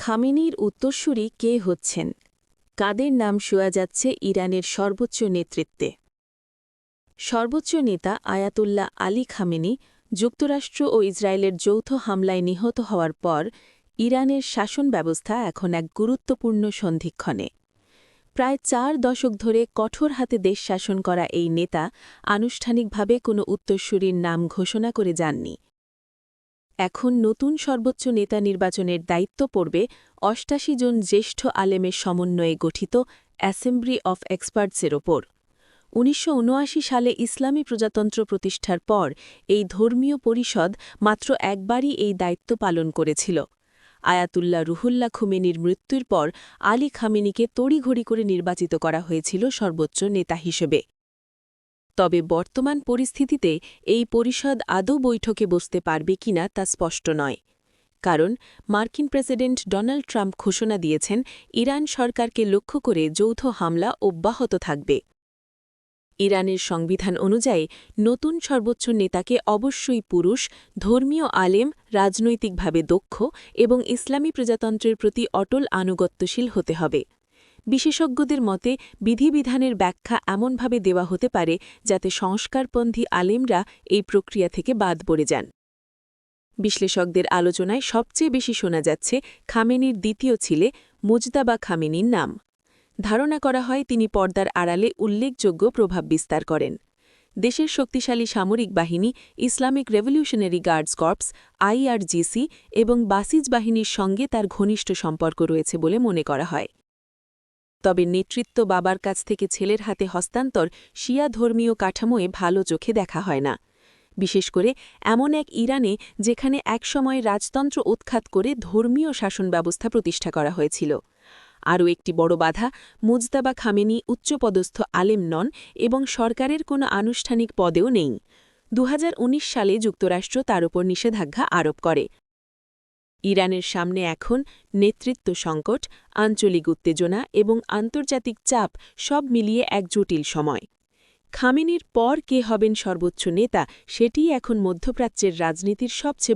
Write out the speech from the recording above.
খামেনির উত্তরসূরি কে হচ্ছেন, কাদের নাম শোয়া যাচ্ছে ইরানের সর্বোচ্চ নেতৃত্বে? সর্বোচ্চ নেতা আয়াতুল্লাহ আলী খামেনি যুক্তরাষ্ট্র ও ইসরায়েলের যৌথ হামলায় নিহত হওয়ার পর ইরানের শাসন ব্যবস্থা এখন এক গুরুত্বপূর্ণ সন্ধিক্ষণে। প্রায় ৪ দশক ধরে কঠোর হাতে দেশ শাসন করা এই নেতা আনুষ্ঠানিকভাবে কোনো উত্তরসূরির নাম ঘোষণা করে যাননি। এখন নতুন সর্বোচ্চ নেতা নির্বাচনের দায়িত্ব পড়বে ৮৮ জন জ্যেষ্ঠ আলেমের সমন্বয়ে গঠিত অ্যাসেম্বলি অফ এক্সপার্টসের ওপর। ১৯৭৯ সালে ইসলামী প্রজাতন্ত্র প্রতিষ্ঠার পর এই ধর্মীয় পরিষদ মাত্র একবারই এই দায়িত্ব পালন করেছিল। আয়াতুল্লাহ রুহুল্লাহ খুমেনির মৃত্যুর পর আলী খামেনিকে তড়িঘড়ি করে নির্বাচিত করা হয়েছিল সর্বোচ্চ নেতা হিসেবে। তবে বর্তমান পরিস্থিতিতে এই পরিষদ আদৌ বৈঠকে বসতে পারবে কিনা তা স্পষ্ট নয়। কারণ মার্কিন প্রেসিডেন্ট ডোনাল্ড ট্রাম্প ঘোষণা দিয়েছেন ইরান সরকারকে লক্ষ্য করে যৌথ হামলা অব্যাহত থাকবে। ইরানের সংবিধান অনুযায়ী নতুন সর্বোচ্চ নেতাকে অবশ্যই পুরুষ, ধর্মীয় আলেম, রাজনৈতিকভাবে দক্ষ এবং ইসলামী প্রজাতন্ত্রের প্রতি অটল আনুগত্যশীল হতে হবে। বিশেষজ্ঞদের মতে বিধিবিধানের ব্যাখ্যা এমনভাবে দেওয়া হতে পারে যাতে সংস্কারপন্থী আলেমরা এই প্রক্রিয়া থেকে বাদ পড়ে যান। বিশ্লেষকদের আলোচনায় সবচেয়ে বেশি শোনা যাচ্ছে খামেনির দ্বিতীয় ছেলে মুজতাবা খামেনির নাম। ধারণা করা হয় তিনি পর্দার আড়ালে উল্লেখযোগ্য প্রভাব বিস্তার করেন। দেশের শক্তিশালী সামরিক বাহিনী Islamic revolutionary guards corps IRGC এবং বাসিজ বাহিনীর সঙ্গে তার ঘনিষ্ঠ সম্পর্ক রয়েছে বলে মনে করা হয়। তবে নেতৃত্ব বাবার কাছ থেকে ছেলের হাতে হস্তান্তর শিয়া ধর্মীয় কাঠামোয় ভালো চোখে দেখা হয় না, বিশেষ করে এমন এক ইরানে যেখানে একসময় রাজতন্ত্র উৎখাত করে ধর্মীয় শাসন ব্যবস্থা প্রতিষ্ঠা করা হয়েছিল। আরও একটি বড় বাধা, মুজতাবা খামেনি উচ্চপদস্থ আলেম নন এবং সরকারের কোনো আনুষ্ঠানিক পদেও নেই। ২০১৯ সালে যুক্তরাষ্ট্র তার ওপর নিষেধাজ্ঞা আরোপ করে। ইরানের সামনে এখন নেতৃত্ব সংকট, আঞ্চলিক উত্তেজনা এবং আন্তর্জাতিক চাপ সব মিলিয়ে এক জটিল সময়। খামেনির পর কে হবেন সর্বোচ্চ নেতা, সেটিই এখন মধ্যপ্রাচ্যের রাজনীতির সবচেয়ে বড়